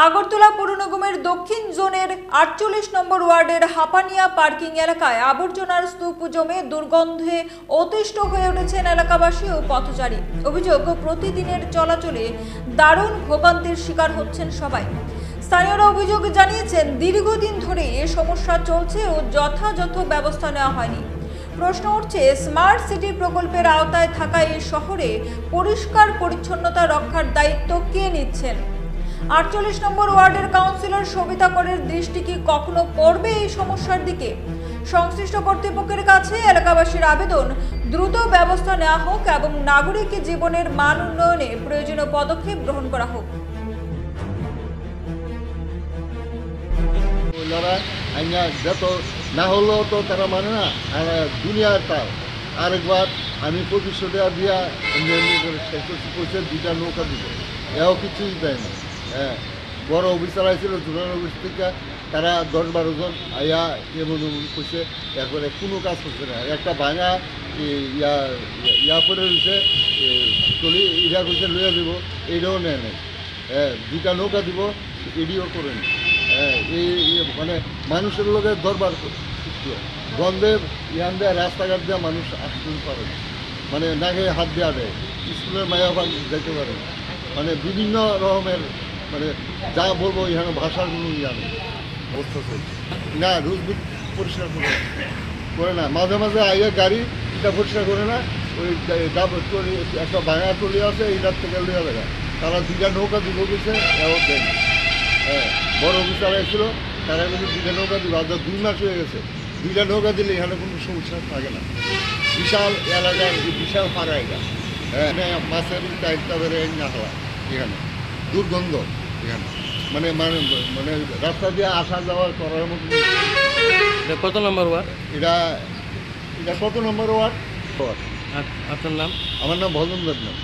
আগরতলা পৌর নিগমের দক্ষিণ জোনের ৪৮ নম্বর ওয়ার্ডের হাপানিয়া পার্কিং এলাকায় আবর্জনার স্তূপ জমে দুর্গন্ধে অতিষ্ঠ হয়ে উঠেছেন এলাকাবাসী ও পথচারী। অভিযোগ, প্রতিদিনের চলাচলে দারুণ ভোগান্তির শিকার হচ্ছেন সবাই। স্থানীয়রা অভিযোগ জানিয়েছেন, দীর্ঘদিন ধরে এ সমস্যা চলছে ও যথাযথ ব্যবস্থা নেওয়া হয়নি। প্রশ্ন উঠছে, স্মার্ট সিটি প্রকল্পের আওতায় থাকা এই শহরে পরিষ্কার পরিচ্ছন্নতা রক্ষার দায়িত্ব কে নিচ্ছেন? ৪৮ নম্বর ওয়ার্ডের কাউন্সিলর সবিতা করের দৃষ্টি কি কখনো পড়বে এই সমস্যার দিকে? সংশ্লিষ্ট কর্তৃপক্ষের কাছে এলাকাবাসীর আবেদন, দ্রুত ব্যবস্থা নেওয়া হোক এবং নাগরিক জীবনের মান উন্নয়নে প্রয়োজনীয় পদক্ষেপ গ্রহণ করা হোক। যত না হলেও তো তারা মানে না, আর দুনিয়ার তাও আরেকবার আমি ২৫০০ টাকা দিয়া পয়সা ২টা নৌকা দিব, এও কিছুই দেয় না। হ্যাঁ, বড় অফিসার আইছিল জোনাল অফিস থেকে, তারা ১০-১২ জন আইয়া এমন কইছে, এরপরে কোনো কাজ করছে না। একটা ভাঙা ইয়া করে রয়েছে, চলি ইরা কইছে লইয়া দিব, এইটাও নেয় নাই। হ্যাঁ, ২টা নৌকা দিব, এডিও করেন। হ্যাঁ, এই মানে মানুষের লোকের দরবার গন্ধে ইয়ান দেয়, রাস্তাঘাট দেওয়া মানুষ আসতে পারে না, মানে নাকে হাত দেওয়া দেয়, স্কুলের মায়া যেতে পারে না, মানে বিভিন্ন রকমের, মানে যা বলবো এখানে ভাষার কোনো ইয়া নেই, অবস্থা চলছে না। রোজ পরিষ্কার করে না, মাঝে মাঝে আইয়া গাড়ি এটা পরিষ্কার করে না, ওই একটা ভাঙা টলি আছে, এইটার থেকে লইয়া দেখা তারা ২টা নৌকা দিব গেছে, এও দেয় না। হ্যাঁ, বড় অফিসার এসেছিল, তারা কিন্তু ২টা নৌকা দিব, আজ ২ মাস হয়ে গেছে। ২টা নৌকা দিলে এখানে কোনো সমস্যা থাকে না। বিশাল এলাকার বিশাল পাড়া এটা। হ্যাঁ, মাছের চাহিদা বেড়ে না হওয়া, এখানে দুর্গন্ধ, এখানে মানে মানে মানে রাস্তা দিয়ে আসা যাওয়া করার মতো। কত নম্বর ওয়ার্ড এটা কত নম্বর ওয়ার্ড? আপনার নাম? আমার নাম ভজন দেবনাথ।